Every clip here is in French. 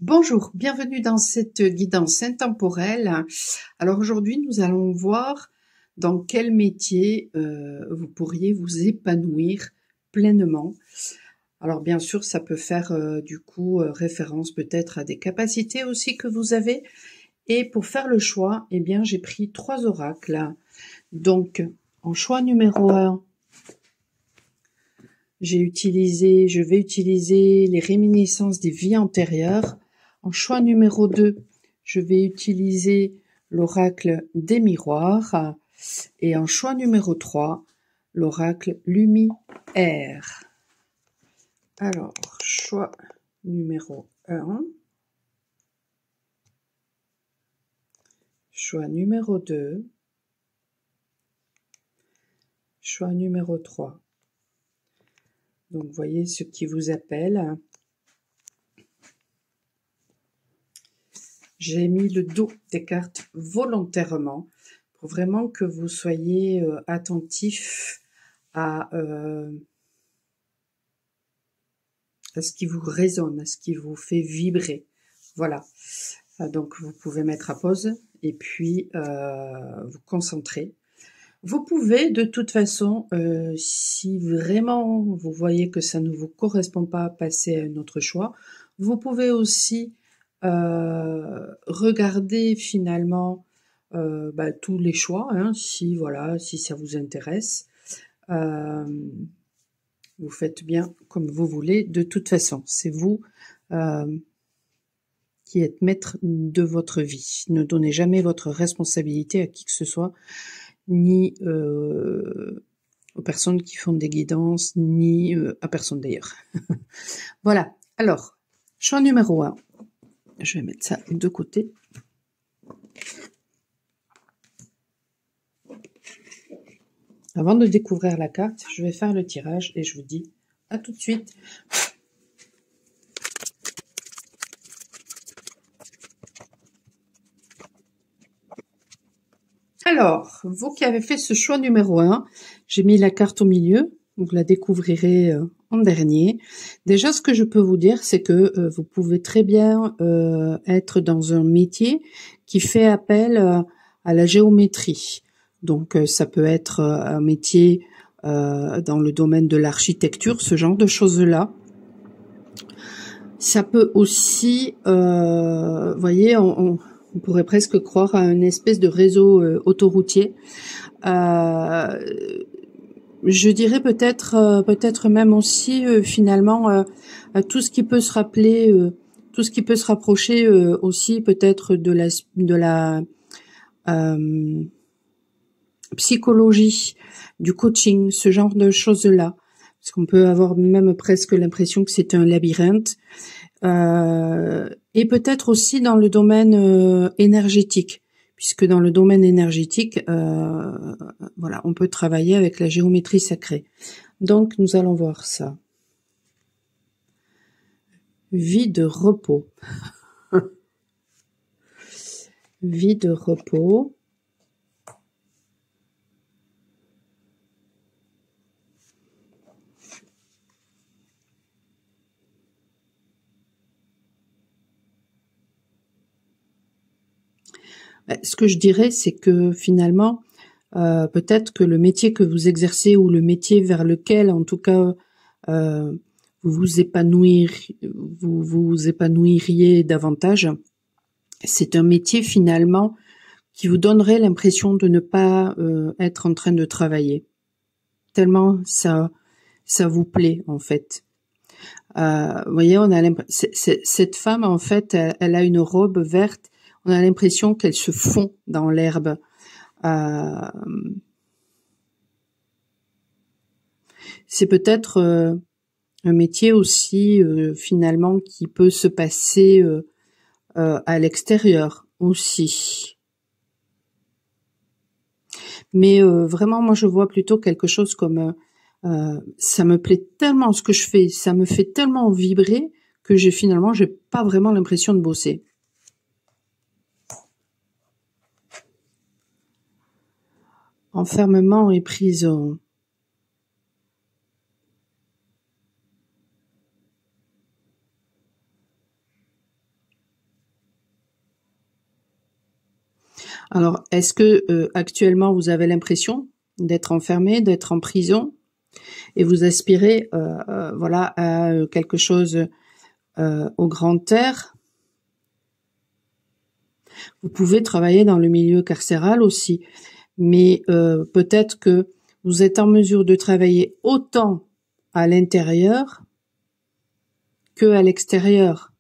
Bonjour, bienvenue dans cette guidance intemporelle. Alors aujourd'hui, nous allons voir dans quel métier vous pourriez vous épanouir pleinement. Alors bien sûr, ça peut faire référence peut-être à des capacités aussi que vous avez. Et pour faire le choix, eh bien, j'ai pris 3 oracles. Donc, en choix numéro 1, je vais utiliser les réminiscences des vies antérieures. En choix numéro 2, je vais utiliser l'oracle des miroirs. Et en choix numéro 3, l'oracle lumière. Alors, choix numéro 1. Choix numéro 2. Choix numéro 3. Donc, voyez ce qui vous appelle. J'ai mis le dos des cartes volontairement pour vraiment que vous soyez attentif à ce qui vous résonne, à ce qui vous fait vibrer. Voilà. Donc, vous pouvez mettre à pause et puis vous concentrer. Vous pouvez, de toute façon, si vraiment vous voyez que ça ne vous correspond pas, passer à un autre choix. Vous pouvez aussi regarder finalement tous les choix, hein, si ça vous intéresse. Vous faites bien comme vous voulez. De toute façon, c'est vous qui êtes maître de votre vie. Ne donnez jamais votre responsabilité à qui que ce soit, ni aux personnes qui font des guidances, ni à personne d'ailleurs. Voilà. Alors, choix numéro 1. Je vais mettre ça de côté. Avant de découvrir la carte, je vais faire le tirage et je vous dis à tout de suite. Alors, vous qui avez fait ce choix numéro 1, j'ai mis la carte au milieu, vous la découvrirez en dernier. Déjà, ce que je peux vous dire, c'est que vous pouvez très bien être dans un métier qui fait appel à la géométrie. Donc, ça peut être un métier dans le domaine de l'architecture, ce genre de choses-là. Ça peut aussi, voyez, on pourrait presque croire à une espèce de réseau autoroutier. Je dirais peut-être même aussi finalement à tout ce qui peut se rappeler, tout ce qui peut se rapprocher aussi peut-être de la psychologie, du coaching, ce genre de choses-là. Parce qu'on peut avoir même presque l'impression que c'est un labyrinthe. Et peut-être aussi dans le domaine énergétique, puisque dans le domaine énergétique, voilà, on peut travailler avec la géométrie sacrée. Donc, nous allons voir ça. Vie de repos. Vie de repos. Ce que je dirais, c'est que finalement, peut-être que le métier que vous exercez ou le métier vers lequel, en tout cas, vous vous épanouiriez davantage, c'est un métier finalement qui vous donnerait l'impression de ne pas être en train de travailler. Tellement ça vous plaît en fait. Vous voyez, on a cette femme en fait, elle a une robe verte. On a l'impression qu'elle se fond dans l'herbe. C'est peut-être un métier aussi finalement qui peut se passer à l'extérieur aussi. Mais vraiment, moi je vois plutôt quelque chose comme ça me plaît tellement ce que je fais, ça me fait tellement vibrer que j'ai pas vraiment l'impression de bosser. Enfermement et prison. Alors, est-ce que actuellement vous avez l'impression d'être enfermé, d'être en prison, et vous aspirez, voilà, à quelque chose au grand air? Vous pouvez travailler dans le milieu carcéral aussi, mais peut-être que vous êtes en mesure de travailler autant à l'intérieur que à l'extérieur.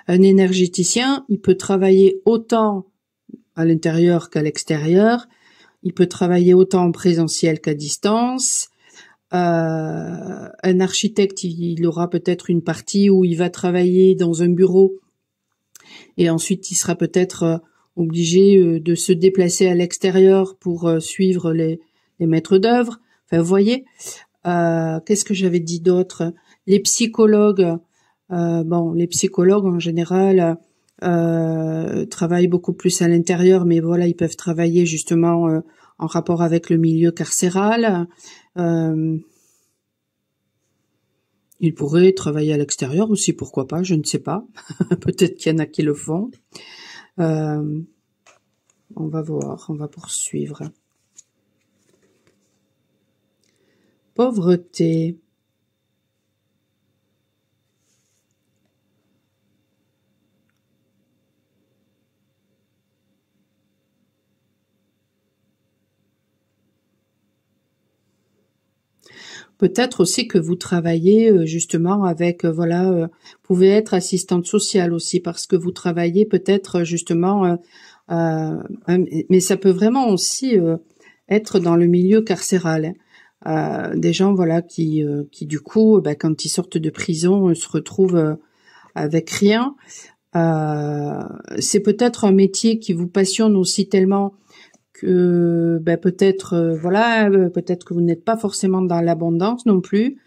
Un énergéticien, il peut travailler autant à l'intérieur qu'à l'extérieur. Il peut travailler autant en présentiel qu'à distance. Un architecte, il aura peut-être une partie où il va travailler dans un bureau et ensuite il sera peut-être obligé de se déplacer à l'extérieur pour suivre les maîtres d'œuvre. Enfin, vous voyez, qu'est-ce que j'avais dit d'autre? Les psychologues, bon, les psychologues en général travaillent beaucoup plus à l'intérieur, mais voilà, ils peuvent travailler justement en rapport avec le milieu carcéral. Ils pourraient travailler à l'extérieur aussi, pourquoi pas, je ne sais pas. Peut-être qu'il y en a qui le font. On va voir, on va poursuivre. Pauvreté. Peut-être aussi que vous travaillez justement avec, voilà, pouvez être assistante sociale aussi parce que vous travaillez peut-être justement, mais ça peut vraiment aussi être dans le milieu carcéral. Des gens, voilà, qui du coup, quand ils sortent de prison, se retrouvent avec rien. C'est peut-être un métier qui vous passionne aussi tellement que peut-être voilà, peut-être que vous n'êtes pas forcément dans l'abondance non plus.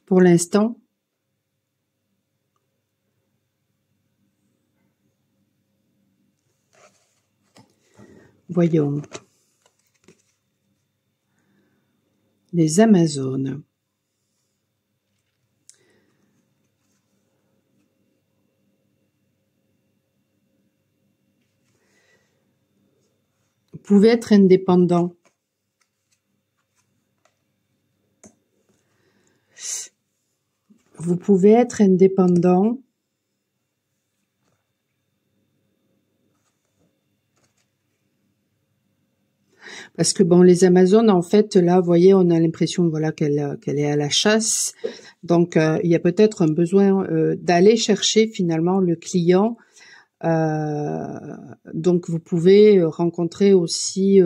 Pour l'instant. Voyons. Les Amazones. Vous pouvez être indépendant. Vous pouvez être indépendant. Parce que bon, les Amazones, en fait, là, vous voyez, on a l'impression, voilà, qu'elle est à la chasse. Donc, il y a peut-être un besoin d'aller chercher finalement le client. Donc, vous pouvez rencontrer aussi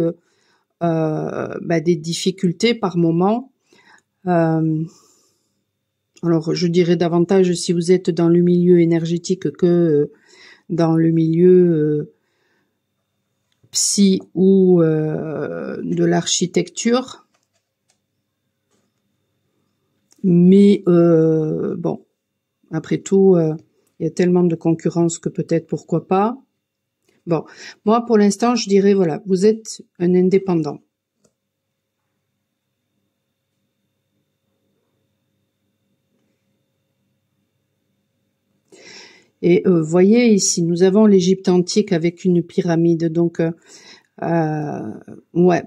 des difficultés par moment. Alors, je dirais davantage si vous êtes dans le milieu énergétique que dans le milieu psy ou de l'architecture. Mais bon, après tout, il y a tellement de concurrence que peut-être pourquoi pas. Bon, moi pour l'instant, je dirais voilà, vous êtes un indépendant. Et voyez ici, nous avons l'Égypte antique avec une pyramide. Donc, ouais,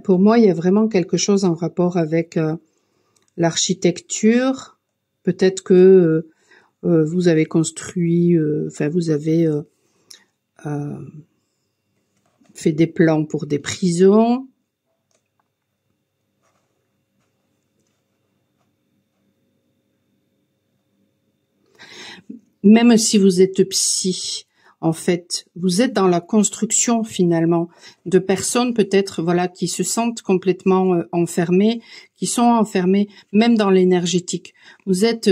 pour moi, il y a vraiment quelque chose en rapport avec l'architecture. Peut-être que vous avez construit, enfin, vous avez fait des plans pour des prisons. Même si vous êtes psy, en fait, vous êtes dans la construction finalement de personnes peut-être voilà qui se sentent complètement enfermées, qui sont enfermées même dans l'énergétique. Vous êtes,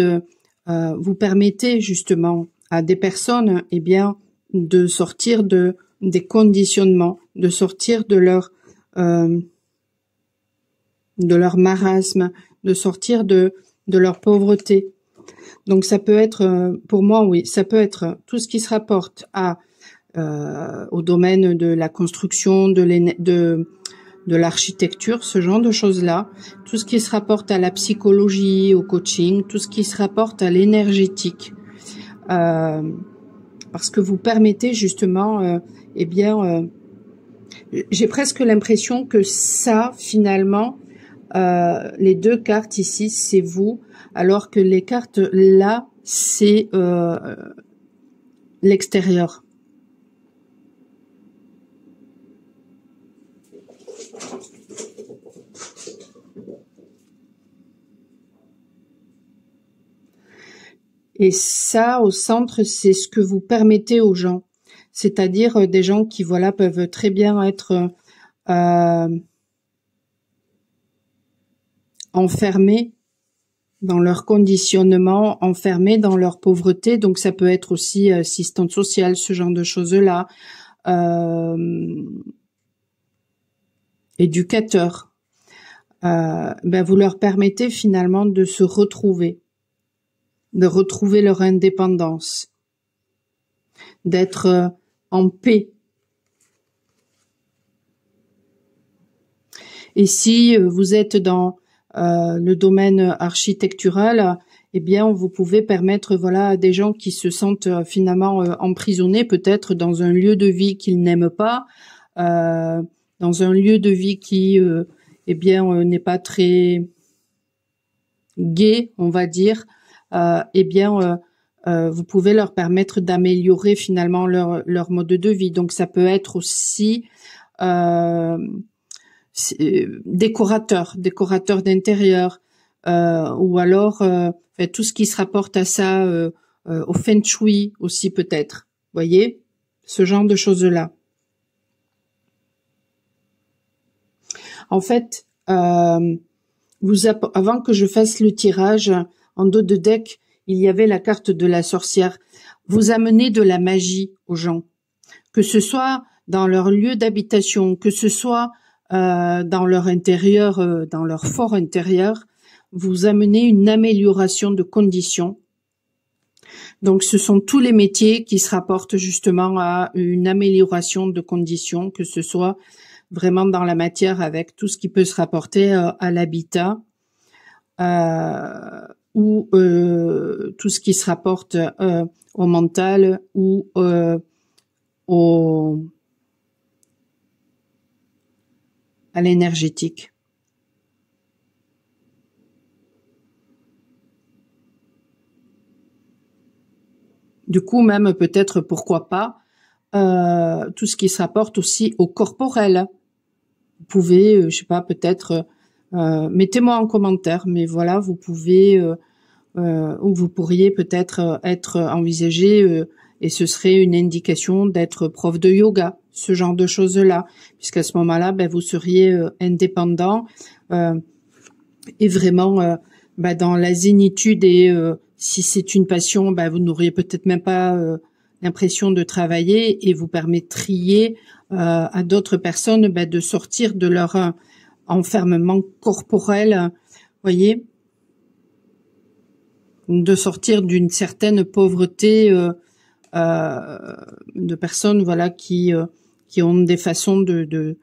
vous permettez justement à des personnes, eh bien, de sortir des conditionnements, de sortir de leur marasme, de sortir de leur pauvreté. Donc ça peut être, pour moi, oui, ça peut être tout ce qui se rapporte à au domaine de la construction, de de l'architecture, ce genre de choses-là. Tout ce qui se rapporte à la psychologie, au coaching, tout ce qui se rapporte à l'énergétique. Parce que vous permettez justement, eh bien, j'ai presque l'impression que ça, finalement, les deux cartes ici, c'est vous, alors que les cartes là, c'est l'extérieur. Et ça, au centre, c'est ce que vous permettez aux gens. C'est-à-dire des gens qui, voilà, peuvent très bien être enfermés dans leur conditionnement, enfermés dans leur pauvreté. Donc, ça peut être aussi assistante sociale, ce genre de choses-là. Éducateur. Ben, vous leur permettez finalement de se retrouver, de retrouver leur indépendance, d'être en paix. Et si vous êtes dans le domaine architectural, eh bien, vous pouvez permettre, voilà, à des gens qui se sentent finalement emprisonnés, peut-être dans un lieu de vie qu'ils n'aiment pas, dans un lieu de vie qui, eh bien, n'est pas très gai, on va dire. Eh bien, vous pouvez leur permettre d'améliorer finalement leur mode de vie. Donc, ça peut être aussi décorateur d'intérieur, ou alors tout ce qui se rapporte à ça, au feng shui aussi peut-être. Voyez, ce genre de choses-là. En fait, avant que je fasse le tirage, en dos de deck, il y avait la carte de la sorcière. Vous amenez de la magie aux gens, que ce soit dans leur lieu d'habitation, que ce soit dans leur intérieur, dans leur fort intérieur, vous amenez une amélioration de conditions. Donc, ce sont tous les métiers qui se rapportent justement à une amélioration de conditions, que ce soit vraiment dans la matière avec tout ce qui peut se rapporter à l'habitat, ou tout ce qui se rapporte au mental ou à l'énergétique. Du coup, même peut-être, pourquoi pas, tout ce qui se rapporte aussi au corporel. Vous pouvez, je sais pas, peut-être, mettez-moi en commentaire, mais voilà, vous pouvez, ou vous pourriez peut-être être envisagé, et ce serait une indication d'être prof de yoga, ce genre de choses-là, puisqu'à ce moment-là, ben, vous seriez indépendant et vraiment dans la zénitude, et si c'est une passion, ben, vous n'auriez peut-être même pas l'impression de travailler, et vous permettriez à d'autres personnes de sortir de leur enfermement corporel, voyez, de sortir d'une certaine pauvreté de personnes, voilà, qui ont des façons de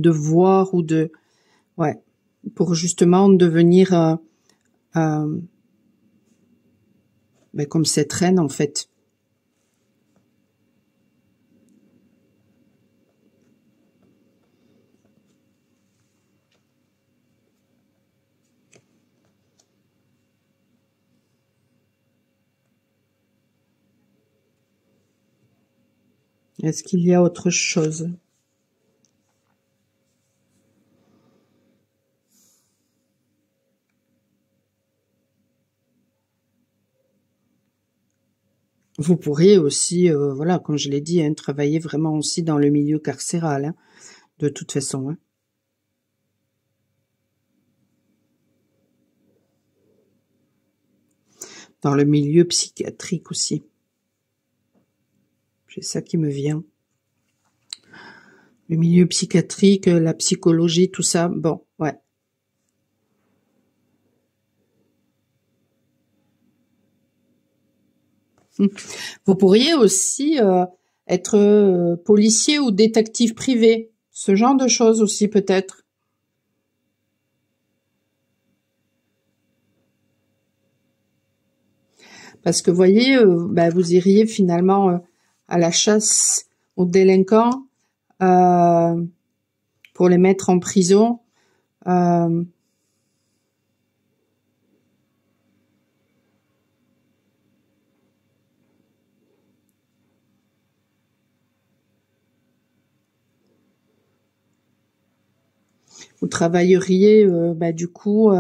voir, ou de, ouais, pour justement devenir comme cette reine en fait. Est-ce qu'il y a autre chose? Vous pourriez aussi, voilà, comme je l'ai dit, hein, travailler vraiment aussi dans le milieu carcéral, hein, de toute façon. Hein. Dans le milieu psychiatrique aussi. C'est ça qui me vient. Le milieu psychiatrique, la psychologie, tout ça, bon, ouais. Vous pourriez aussi être policier ou détective privé. Ce genre de choses aussi peut-être. Parce que vous voyez, vous iriez finalement à la chasse aux délinquants pour les mettre en prison. Vous travailleriez du coup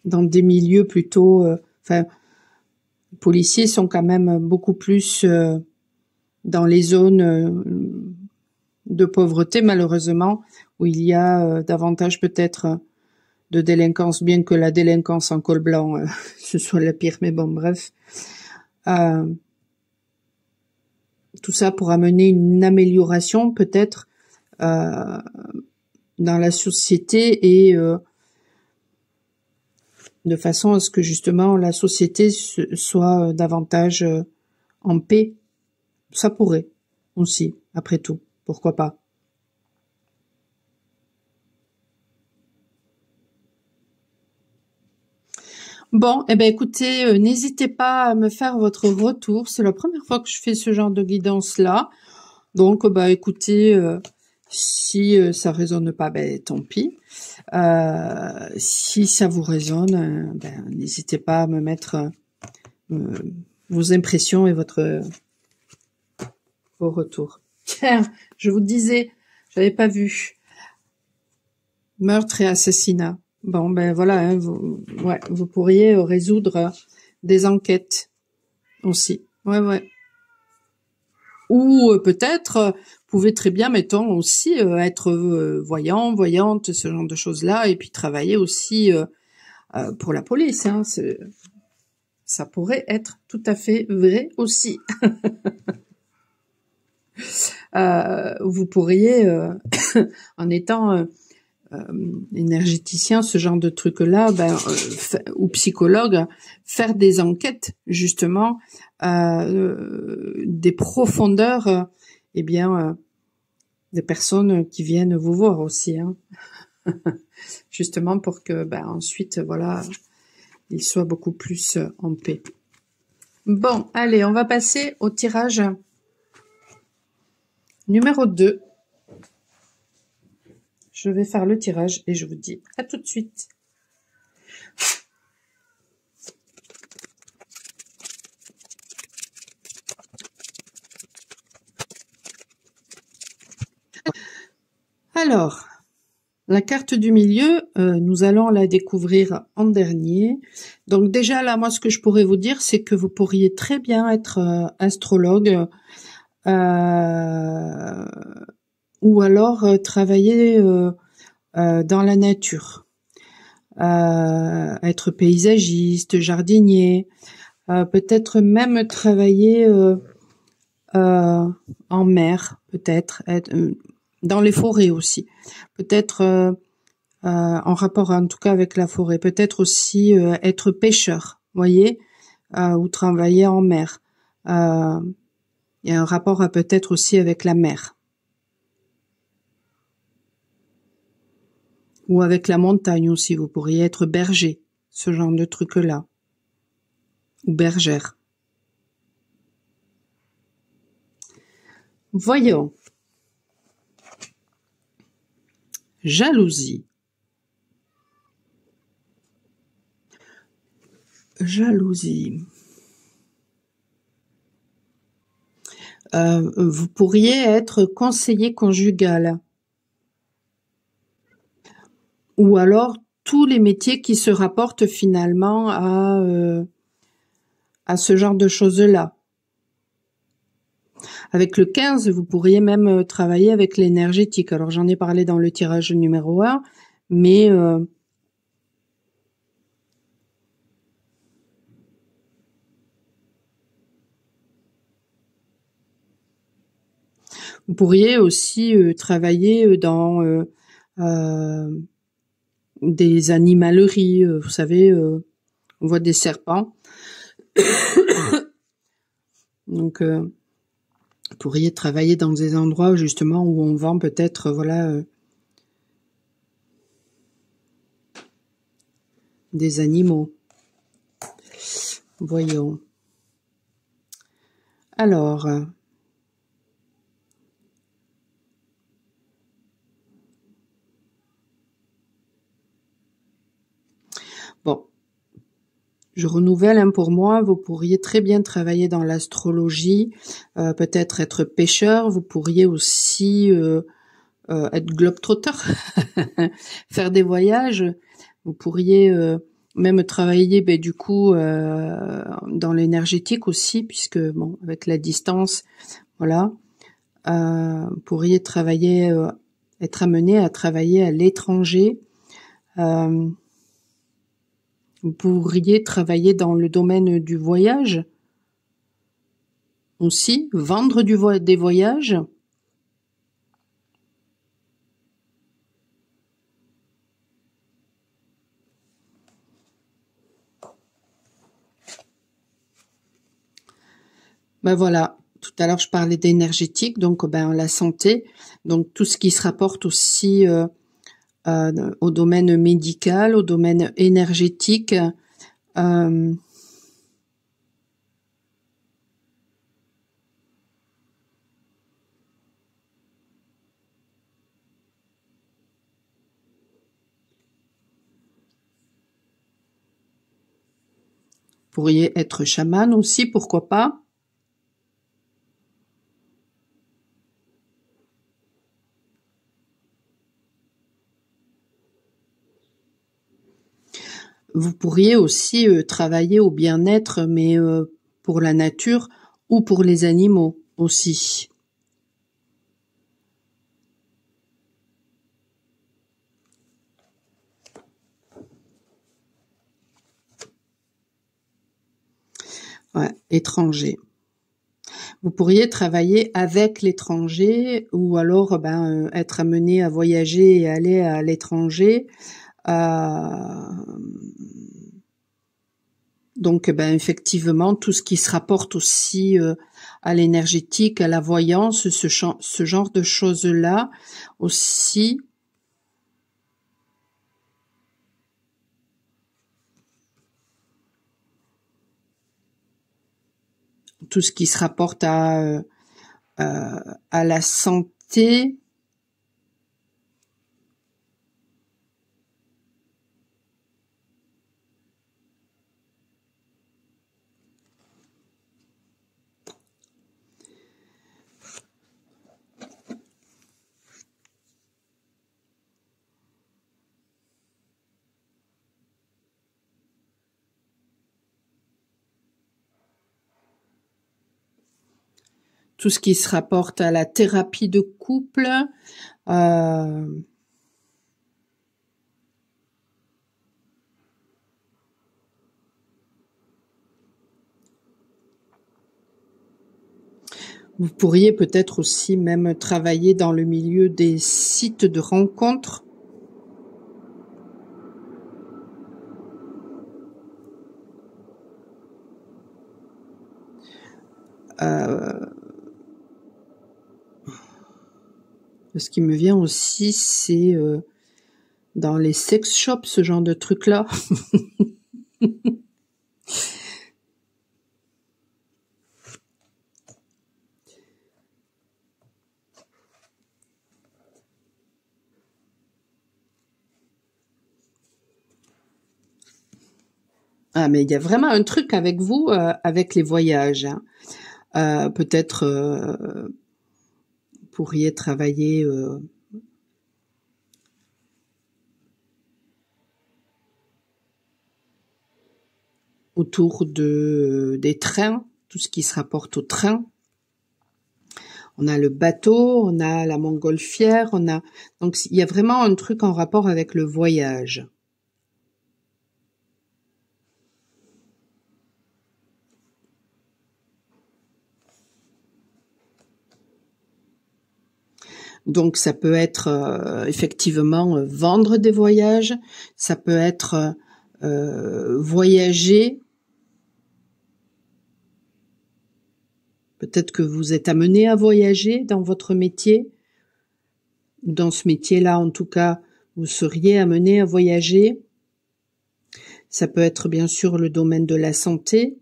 dans des milieux plutôt... les policiers sont quand même beaucoup plus dans les zones de pauvreté, malheureusement, où il y a davantage peut-être de délinquance, bien que la délinquance en col blanc, ce soit la pire, mais bon, bref. Tout ça pour amener une amélioration peut-être dans la société et de façon à ce que justement la société soit davantage en paix. Ça pourrait aussi, après tout, pourquoi pas. Bon, écoutez, n'hésitez pas à me faire votre retour. C'est la première fois que je fais ce genre de guidance-là. Donc, écoutez, si ça résonne pas, tant pis. Si ça vous résonne, n'hésitez pas à me mettre vos impressions et vos retours. Tiens, je vous disais, j'avais pas vu. Meurtre et assassinat. Bon, voilà, hein, vous pourriez résoudre des enquêtes aussi. Ouais. Ou peut-être, vous pouvez très bien, mettons, aussi être voyante, ce genre de choses-là, et puis travailler aussi pour la police. Hein, ça pourrait être tout à fait vrai aussi. Vous pourriez, en étant énergéticien, ce genre de truc-là, ou psychologue, faire des enquêtes justement des profondeurs, des personnes qui viennent vous voir aussi, hein. Justement pour que ensuite, voilà, ils soient beaucoup plus en paix. Bon, allez, on va passer au tirage numéro 2. Je vais faire le tirage et je vous dis à tout de suite. Alors, la carte du milieu, nous allons la découvrir en dernier. Donc déjà là, moi ce que je pourrais vous dire, c'est que vous pourriez très bien être astrologue ou alors travailler dans la nature. Être paysagiste, jardinier, peut-être même travailler en mer, peut-être, dans les forêts aussi, peut-être en rapport en tout cas avec la forêt, peut-être aussi être pêcheur, voyez, ou travailler en mer. Il y a un rapport peut-être aussi avec la mer. Ou avec la montagne aussi, vous pourriez être berger, ce genre de truc-là. Ou bergère. Voyons. Jalousie. Jalousie. Vous pourriez être conseiller conjugal. Ou alors tous les métiers qui se rapportent finalement à ce genre de choses-là. Avec le 15, vous pourriez même travailler avec l'énergétique. Alors j'en ai parlé dans le tirage numéro 1, mais vous pourriez aussi travailler dans des animaleries. Vous savez, on voit des serpents. Donc, vous pourriez travailler dans des endroits justement où on vend peut-être, voilà, des animaux. Voyons. Alors, bon, je renouvelle, hein, pour moi, vous pourriez très bien travailler dans l'astrologie, peut-être être pêcheur, vous pourriez aussi être globe-trotter, faire des voyages, vous pourriez même travailler du coup dans l'énergétique aussi, puisque bon, avec la distance, voilà, vous pourriez travailler, être amené à travailler à l'étranger. Vous pourriez travailler dans le domaine du voyage aussi, vendre des voyages. Ben voilà, tout à l'heure je parlais d'énergétique, donc la santé, donc tout ce qui se rapporte aussi au domaine médical, au domaine énergétique. Pourriez être chaman aussi, pourquoi pas. Vous pourriez aussi travailler au bien-être, mais pour la nature ou pour les animaux aussi. Ouais, étranger. Vous pourriez travailler avec l'étranger ou alors être amené à voyager et aller à l'étranger. Donc effectivement, tout ce qui se rapporte aussi à l'énergétique, à la voyance, ce genre de choses-là aussi. Tout ce qui se rapporte à la santé. Tout ce qui se rapporte à la thérapie de couple. Vous pourriez peut-être aussi même travailler dans le milieu des sites de rencontres. Ce qui me vient aussi, c'est dans les sex shops, ce genre de trucs-là. Ah, mais il y a vraiment un truc avec vous, avec les voyages. Hein. Peut-être pourriez travailler autour des trains, tout ce qui se rapporte au train. On a le bateau, on a la montgolfière, donc il y a vraiment un truc en rapport avec le voyage. Donc ça peut être effectivement vendre des voyages, ça peut être voyager. Peut-être que vous êtes amené à voyager dans votre métier. Dans ce métier-là, en tout cas, vous seriez amené à voyager. Ça peut être bien sûr le domaine de la santé.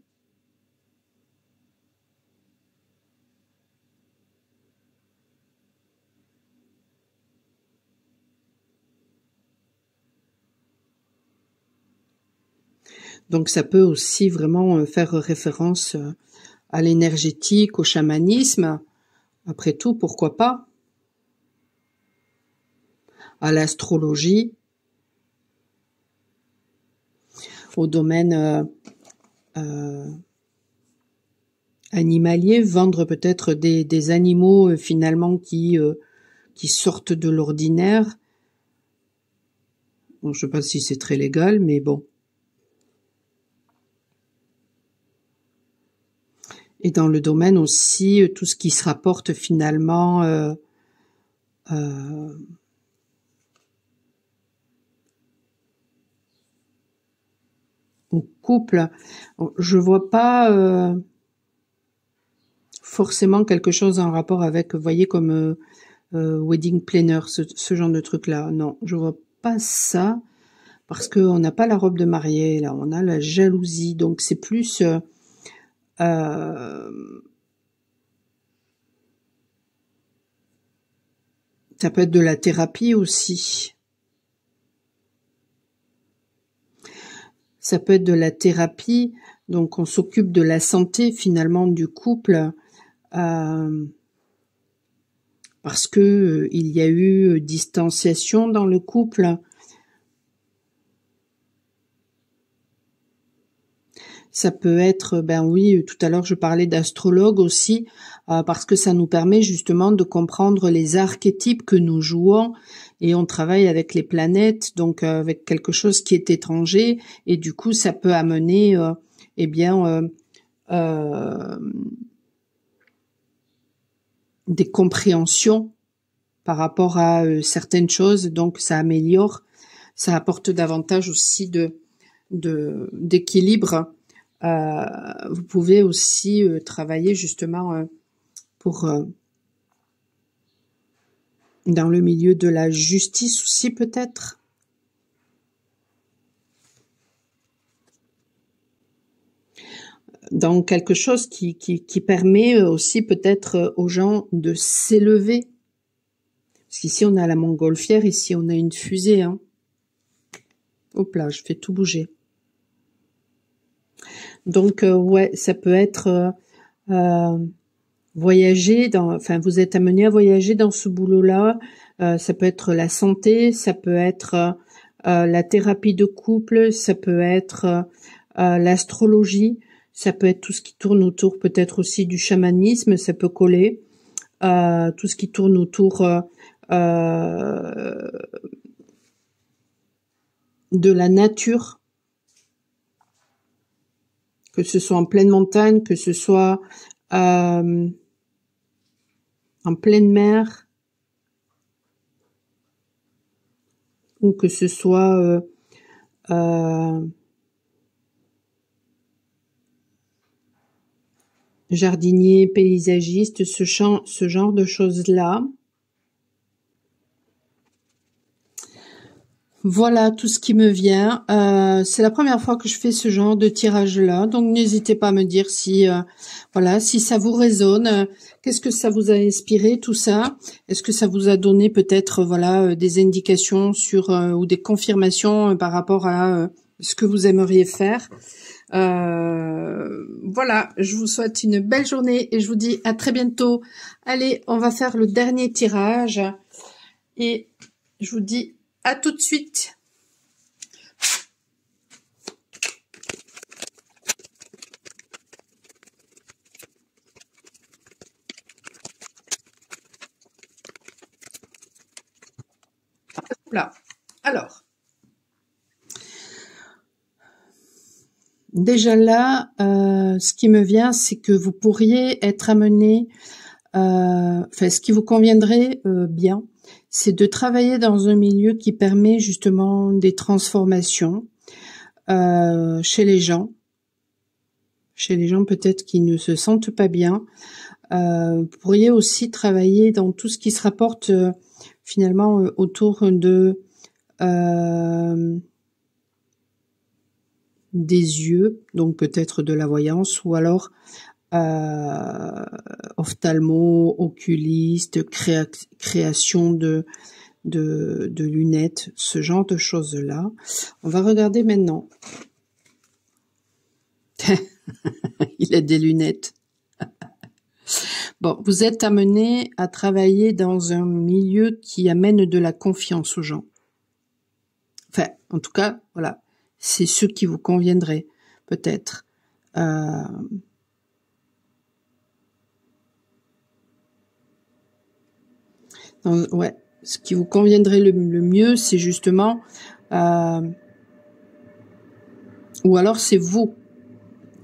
Donc ça peut aussi vraiment faire référence à l'énergétique, au chamanisme. Après tout, pourquoi pas? À l'astrologie, au domaine animalier, vendre peut-être des animaux finalement qui sortent de l'ordinaire. Bon, je sais pas si c'est très légal, mais bon. Et dans le domaine aussi, tout ce qui se rapporte finalement au couple. Je vois pas forcément quelque chose en rapport avec, vous voyez, comme wedding planner, ce genre de truc-là. Non, je vois pas ça, parce qu'on n'a pas la robe de mariée, là, on a la jalousie, donc c'est plus... ça peut être de la thérapie aussi. Ça peut être de la thérapie, donc on s'occupe de la santé finalement du couple, parce que il y a eu distanciation dans le couple. Ça peut être, ben oui, tout à l'heure je parlais d'astrologue aussi, parce que ça nous permet justement de comprendre les archétypes que nous jouons, et on travaille avec les planètes, donc avec quelque chose qui est étranger, et du coup ça peut amener, eh bien, des compréhensions par rapport à certaines choses, donc ça améliore, ça apporte davantage aussi d'équilibre. Vous pouvez aussi travailler justement pour dans le milieu de la justice aussi peut-être. Dans quelque chose qui permet aussi peut-être aux gens de s'élever. Parce qu'ici on a la montgolfière, ici on a une fusée. Hein. Hop là, je fais tout bouger. Donc ouais, ça peut être voyager enfin vous êtes amené à voyager dans ce boulot-là. Ça peut être la santé, ça peut être la thérapie de couple, ça peut être l'astrologie, ça peut être tout ce qui tourne autour peut-être aussi du chamanisme, ça peut coller. Tout ce qui tourne autour de la nature, que ce soit en pleine montagne, que ce soit en pleine mer, ou que ce soit jardinier, paysagiste, ce genre de choses-là. Voilà tout ce qui me vient. C'est la première fois que je fais ce genre de tirage-là, donc n'hésitez pas à me dire si voilà, si ça vous résonne. Qu'est-ce que ça vous a inspiré tout ça? Est-ce que ça vous a donné peut-être voilà des indications sur ou des confirmations par rapport à ce que vous aimeriez faire? Voilà, je vous souhaite une belle journée et je vous dis à très bientôt. Allez, on va faire le dernier tirage et je vous dis à tout de suite. Là. Alors, déjà là, ce qui me vient, c'est que vous pourriez être amené, enfin, ce qui vous conviendrait bien, c'est de travailler dans un milieu qui permet justement des transformations chez les gens. chez les gens peut-être qui ne se sentent pas bien. Vous pourriez aussi travailler dans tout ce qui se rapporte finalement autour de des yeux, donc peut-être de la voyance, ou alors ophtalmo, oculiste, création de lunettes, ce genre de choses-là. On va regarder maintenant. Il a des lunettes. Bon, vous êtes amené à travailler dans un milieu qui amène de la confiance aux gens. Enfin, en tout cas, voilà, c'est ce qui vous conviendrait, peut-être. Ouais, ce qui vous conviendrait le mieux, c'est justement, ou alors c'est vous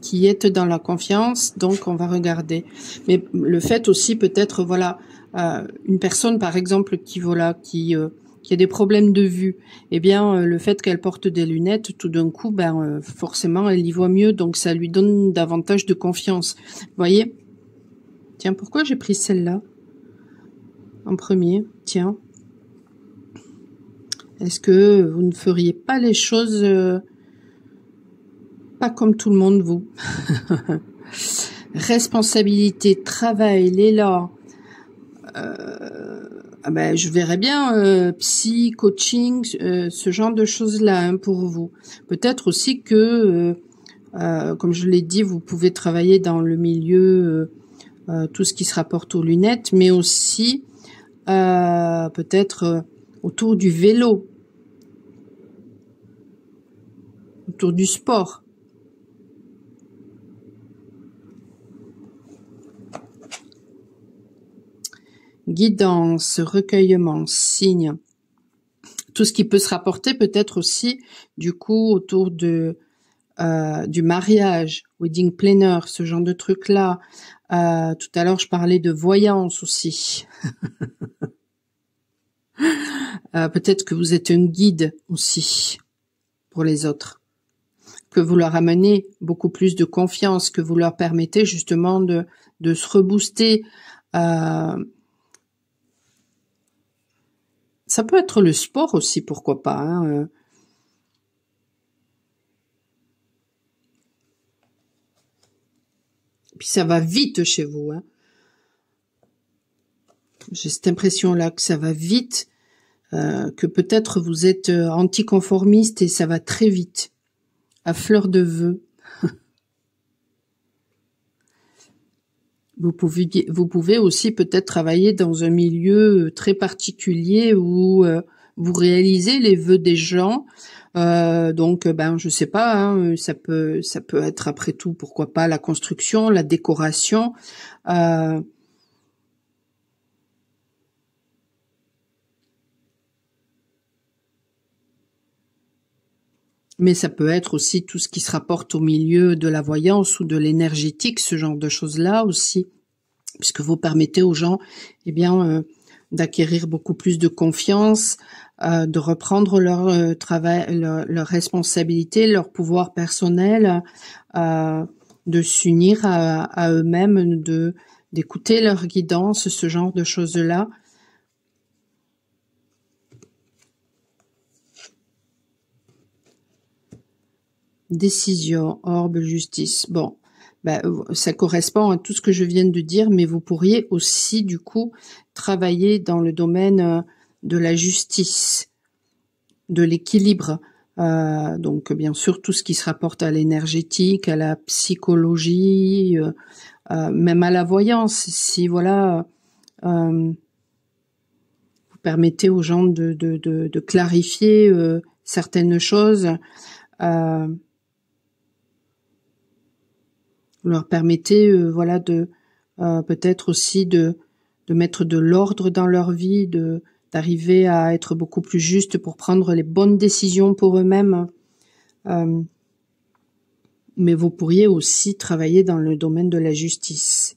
qui êtes dans la confiance, donc on va regarder. Mais le fait aussi peut-être, voilà, une personne par exemple qui qui a des problèmes de vue, eh bien le fait qu'elle porte des lunettes, tout d'un coup, forcément elle y voit mieux, donc ça lui donne davantage de confiance. Vous voyez? Tiens, pourquoi j'ai pris celle-là en premier? Tiens. Est-ce que vous ne feriez pas les choses pas comme tout le monde, vous? Responsabilité, travail, l'élan. Je verrais bien psy, coaching, ce genre de choses-là hein, pour vous. Peut-être aussi que, comme je l'ai dit, vous pouvez travailler dans le milieu, tout ce qui se rapporte aux lunettes, mais aussi peut-être autour du vélo, autour du sport. Guidance, recueillement, signe, tout ce qui peut se rapporter peut-être aussi du coup autour de du mariage, wedding planner, ce genre de trucs là. Tout à l'heure je parlais de voyance aussi. Peut-être que vous êtes un guide aussi pour les autres, que vous leur amenez beaucoup plus de confiance, que vous leur permettez justement de se rebooster. Ça peut être le sport aussi, pourquoi pas. Hein. Puis ça va vite chez vous. Hein. J'ai cette impression-là que ça va vite, que peut-être vous êtes anticonformiste et ça va très vite, à fleur de vœux. Vous pouvez aussi peut-être travailler dans un milieu très particulier où vous réalisez les vœux des gens. Donc, je sais pas, hein, ça peut être après tout, pourquoi pas, la construction, la décoration. Mais ça peut être aussi tout ce qui se rapporte au milieu de la voyance ou de l'énergétique, ce genre de choses-là aussi, puisque vous permettez aux gens, d'acquérir beaucoup plus de confiance, de reprendre leur travail, leur responsabilité, leur pouvoir personnel, de s'unir à eux-mêmes, d'écouter leur guidance, ce genre de choses-là. Décision, orbe, justice. Bon, ça correspond à tout ce que je viens de dire, mais vous pourriez aussi, du coup, travailler dans le domaine de la justice, de l'équilibre. Donc, bien sûr, tout ce qui se rapporte à l'énergétique, à la psychologie, même à la voyance. Si, voilà, vous permettez aux gens de clarifier certaines choses, vous leur permettez de peut-être aussi de mettre de l'ordre dans leur vie, d'arriver à être beaucoup plus juste pour prendre les bonnes décisions pour eux-mêmes. Mais vous pourriez aussi travailler dans le domaine de la justice,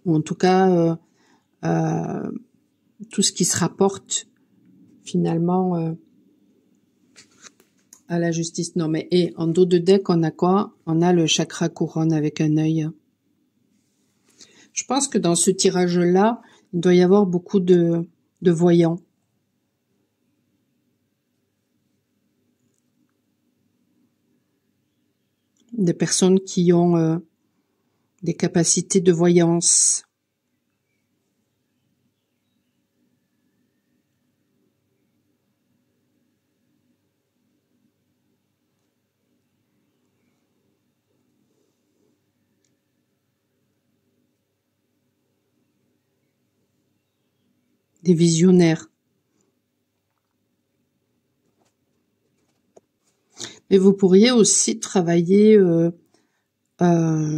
ou en tout cas tout ce qui se rapporte finalement à la justice. Non, mais et en dos de deck, on a quoi? On a le chakra couronne avec un œil. Je pense que dans ce tirage-là, il doit y avoir beaucoup de voyants. Des personnes qui ont des capacités de voyance. Des visionnaires. Mais vous pourriez aussi travailler, ce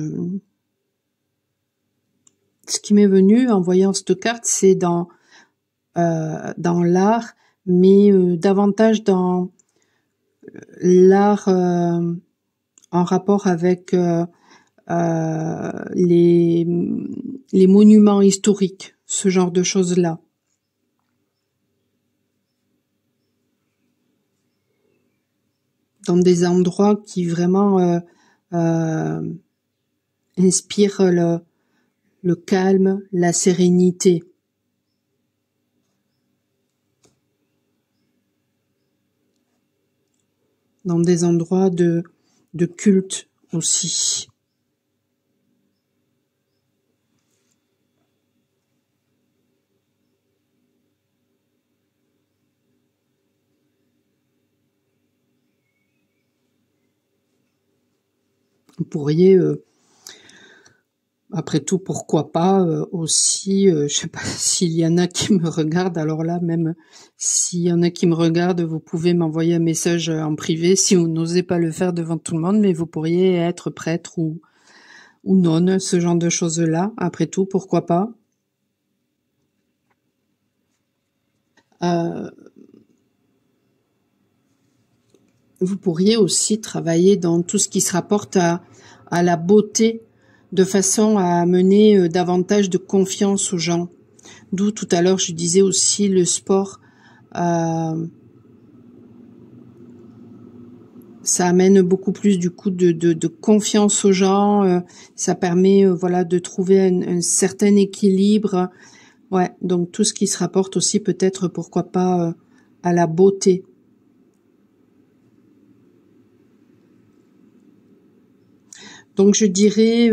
qui m'est venu en voyant cette carte, c'est dans l'art, mais davantage dans l'art en rapport avec les monuments historiques, ce genre de choses-là. Dans des endroits qui vraiment inspirent le calme, la sérénité. Dans des endroits de culte aussi. Vous pourriez, après tout, pourquoi pas aussi, je sais pas s'il y en a qui me regardent, alors là, même s'il y en a qui me regardent, vous pouvez m'envoyer un message en privé si vous n'osez pas le faire devant tout le monde, mais vous pourriez être prêtre ou nonne, ce genre de choses-là, après tout, pourquoi pas. Vous pourriez aussi travailler dans tout ce qui se rapporte à la beauté, de façon à amener davantage de confiance aux gens. D'où tout à l'heure je disais aussi le sport, ça amène beaucoup plus du coup de confiance aux gens, ça permet voilà de trouver un certain équilibre. Ouais, donc tout ce qui se rapporte aussi peut-être pourquoi pas à la beauté. Donc je dirais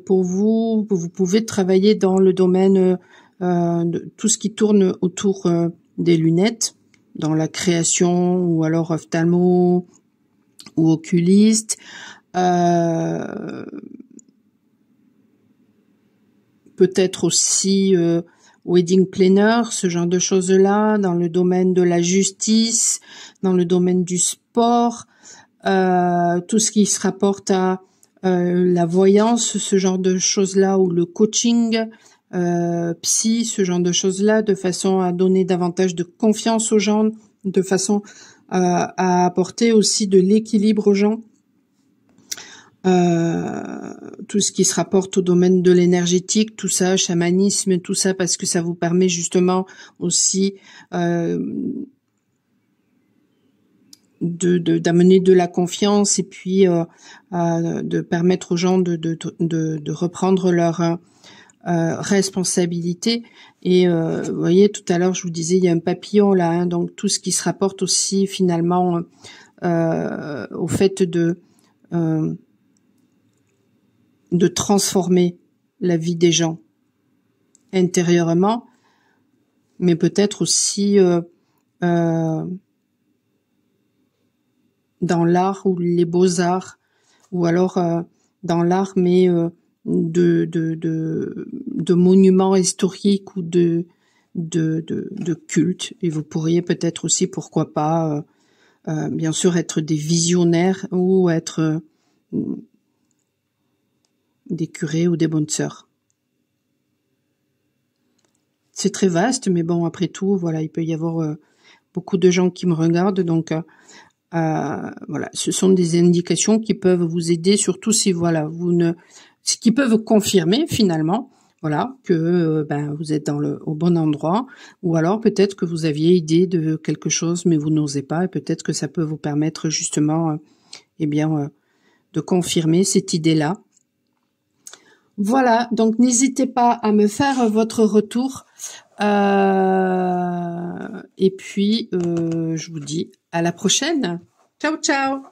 pour vous, vous pouvez travailler dans le domaine de tout ce qui tourne autour des lunettes, dans la création ou alors ophtalmo ou oculiste. Peut-être aussi wedding planner, ce genre de choses-là, dans le domaine de la justice, dans le domaine du sport, tout ce qui se rapporte à la voyance, ce genre de choses-là, ou le coaching, psy, ce genre de choses-là, de façon à donner davantage de confiance aux gens, de façon à apporter aussi de l'équilibre aux gens. Tout ce qui se rapporte au domaine de l'énergétique, tout ça, chamanisme, tout ça, parce que ça vous permet justement aussi d'amener de la confiance et puis de permettre aux gens de reprendre leur responsabilité. Et vous voyez, tout à l'heure je vous disais il y a un papillon là, hein, donc tout ce qui se rapporte aussi finalement au fait de transformer la vie des gens intérieurement, mais peut-être aussi dans l'art ou les beaux-arts, ou alors dans l'art, mais de monuments historiques ou de cultes. Et vous pourriez peut-être aussi, pourquoi pas, bien sûr, être des visionnaires ou être des curés ou des bonnes sœurs. C'est très vaste, mais bon, après tout, voilà, il peut y avoir beaucoup de gens qui me regardent, donc voilà, ce sont des indications qui peuvent vous aider, surtout si voilà, qui peuvent confirmer finalement Voilà, que vous êtes au bon endroit, ou alors peut-être que vous aviez idée de quelque chose mais vous n'osez pas, et peut-être que ça peut vous permettre justement de confirmer cette idée-là. Voilà, donc n'hésitez pas à me faire votre retour, et puis je vous dis à la prochaine. Ciao ciao.